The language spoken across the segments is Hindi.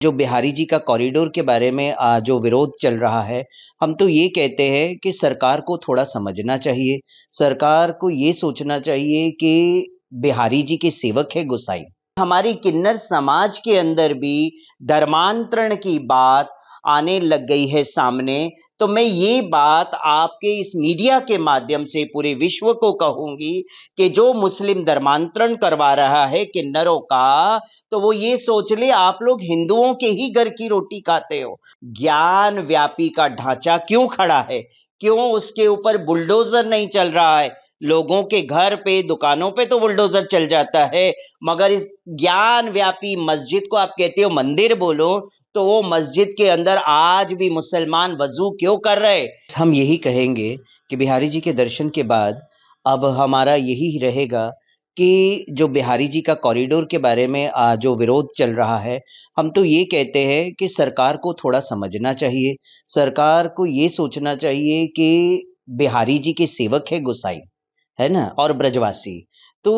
जो बिहारी जी का कॉरिडोर के बारे में जो विरोध चल रहा है, हम तो ये कहते हैं कि सरकार को थोड़ा समझना चाहिए। सरकार को ये सोचना चाहिए कि बिहारी जी के सेवक है गोसाई। हमारी किन्नर समाज के अंदर भी धर्मांतरण की बात आने लग गई है सामने। तो मैं ये बात आपके इस मीडिया के माध्यम से पूरे विश्व को कहूंगी कि जो मुस्लिम धर्मांतरण करवा रहा है किन्नरों का, तो वो ये सोच ले आप लोग हिंदुओं के ही घर की रोटी खाते हो। ज्ञान व्यापी का ढांचा क्यों खड़ा है? क्यों उसके ऊपर बुलडोजर नहीं चल रहा है? लोगों के घर पे, दुकानों पे तो बुलडोजर चल जाता है, मगर इस ज्ञान व्यापी मस्जिद को आप कहते हो मंदिर बोलो, तो वो मस्जिद के अंदर आज भी मुसलमान वजू क्यों कर रहे? हम यही कहेंगे कि बिहारी जी के दर्शन के बाद अब हमारा यही रहेगा कि जो बिहारी जी का कॉरिडोर के बारे में जो विरोध चल रहा है, हम तो ये कहते हैं कि सरकार को थोड़ा समझना चाहिए। सरकार को ये सोचना चाहिए कि बिहारी जी के सेवक है गोसाई, है ना? और ब्रजवासी। तो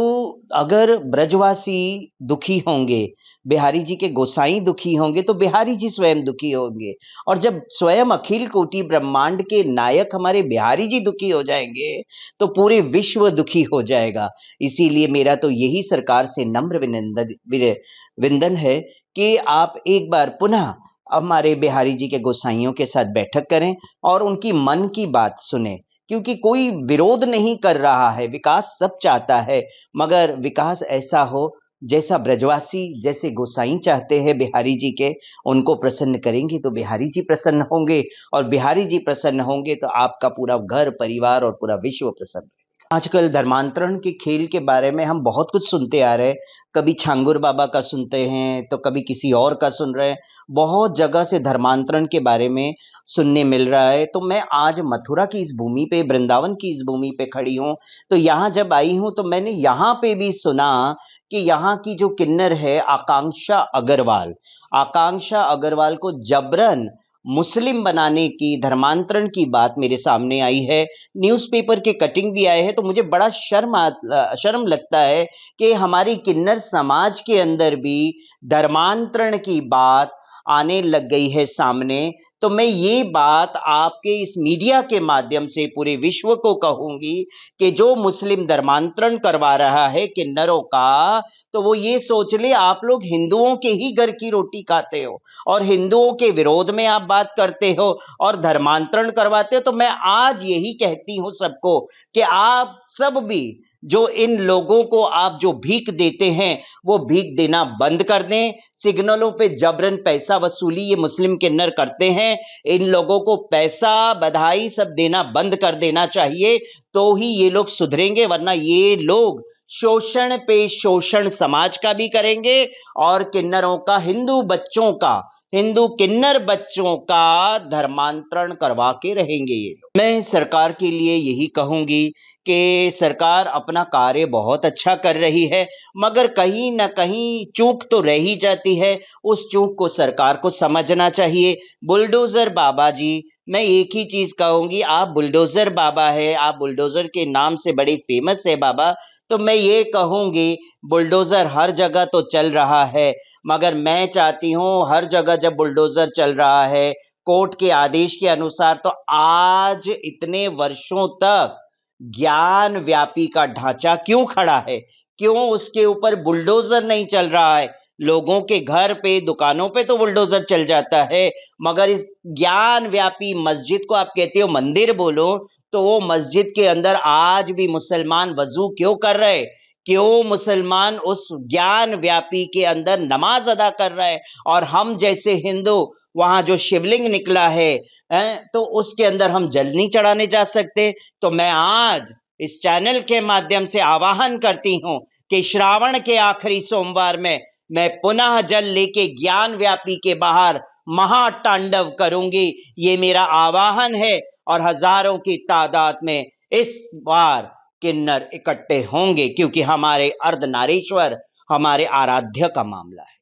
अगर ब्रजवासी दुखी होंगे, बिहारी जी के गोसाई दुखी होंगे, तो बिहारी जी स्वयं दुखी होंगे। और जब स्वयं अखिल कोटि ब्रह्मांड के नायक हमारे बिहारी जी दुखी हो जाएंगे, तो पूरे विश्व दुखी हो जाएगा। इसीलिए मेरा तो यही सरकार से नम्र विनंदन है कि आप एक बार पुनः हमारे बिहारी जी के गोसाइयों के साथ बैठक करें और उनकी मन की बात सुने। क्योंकि कोई विरोध नहीं कर रहा है, विकास सब चाहता है, मगर विकास ऐसा हो जैसा ब्रजवासी, जैसे गोसाई चाहते हैं बिहारी जी के, उनको प्रसन्न करेंगे तो बिहारी जी प्रसन्न होंगे, और बिहारी जी प्रसन्न होंगे तो आपका पूरा घर परिवार और पूरा विश्व प्रसन्न रहेगा। आजकल धर्मांतरण के खेल के बारे में हम बहुत कुछ सुनते आ रहे हैं। कभी छांगुर बाबा का सुनते हैं, तो कभी किसी और का सुन रहे हैं। बहुत जगह से धर्मांतरण के बारे में सुनने मिल रहा है। तो मैं आज मथुरा की इस भूमि पे, वृंदावन की इस भूमि पे खड़ी हूँ। तो यहाँ जब आई हूँ तो मैंने यहाँ पे भी सुना कि यहाँ की जो किन्नर है आकांक्षा अग्रवाल को जबरन मुस्लिम बनाने की, धर्मांतरण की बात मेरे सामने आई है। न्यूज़पेपर के कटिंग भी आए हैं, तो मुझे बड़ा शर्म लगता है कि हमारी किन्नर समाज के अंदर भी धर्मांतरण की बात आने लग गई है सामने। तो मैं ये बात आपके इस मीडिया के माध्यम से पूरे विश्व को कहूंगी कि जो मुस्लिम धर्मांतरण करवा रहा है किन्नरों का, तो वो ये सोच ले आप लोग हिंदुओं के ही घर की रोटी खाते हो और हिंदुओं के विरोध में आप बात करते हो और धर्मांतरण करवाते हो। तो मैं आज यही कहती हूं सबको कि आप सब भी जो इन लोगों को आप जो भीख देते हैं, वो भीख देना बंद कर दें। सिग्नलों पे जबरन पैसा वसूली ये मुस्लिम किन्नर करते हैं। इन लोगों को पैसा, बधाई सब देना बंद कर देना चाहिए, तो ही ये लोग सुधरेंगे, वरना ये लोग शोषण पे शोषण समाज का भी करेंगे और किन्नरों का, हिंदू किन्नर बच्चों का धर्मांतरण करवा के रहेंगे ये लोग। मैं सरकार के लिए यही कहूंगी कि सरकार अपना कार्य बहुत अच्छा कर रही है, मगर कहीं ना कहीं चूक तो रह ही जाती है। उस चूक को सरकार को समझना चाहिए। बुलडोजर बाबा जी, मैं एक ही चीज कहूंगी, आप बुलडोजर बाबा है, आप बुलडोजर के नाम से बड़े फेमस है बाबा। तो मैं ये कहूंगी, बुलडोजर हर जगह तो चल रहा है, मगर मैं चाहती हूं हर जगह जब बुलडोजर चल रहा है कोर्ट के आदेश के अनुसार, तो आज इतने वर्षों तक ज्ञान व्यापी का ढांचा क्यों खड़ा है? क्यों उसके ऊपर बुलडोजर नहीं चल रहा है? लोगों के घर पे, दुकानों पे तो बुलडोजर चल जाता है, मगर इस ज्ञान व्यापी मस्जिद को आप कहते हो मंदिर बोलो, तो वो मस्जिद के अंदर आज भी मुसलमान वजू क्यों कर रहे? क्यों मुसलमान उस ज्ञान व्यापी के अंदर नमाज अदा कर रहे हैं? और हम जैसे हिंदू वहां जो शिवलिंग निकला है, तो उसके अंदर हम जल नहीं चढ़ाने जा सकते। तो मैं आज इस चैनल के माध्यम से आवाहन करती हूं कि श्रावण के आखिरी सोमवार में मैं पुनः जल लेके ज्ञान व्यापी के बाहर महातांडव करूंगी। ये मेरा आवाहन है और हजारों की तादाद में इस बार किन्नर इकट्ठे होंगे, क्योंकि हमारे अर्धनारीश्वर, हमारे आराध्य का मामला है।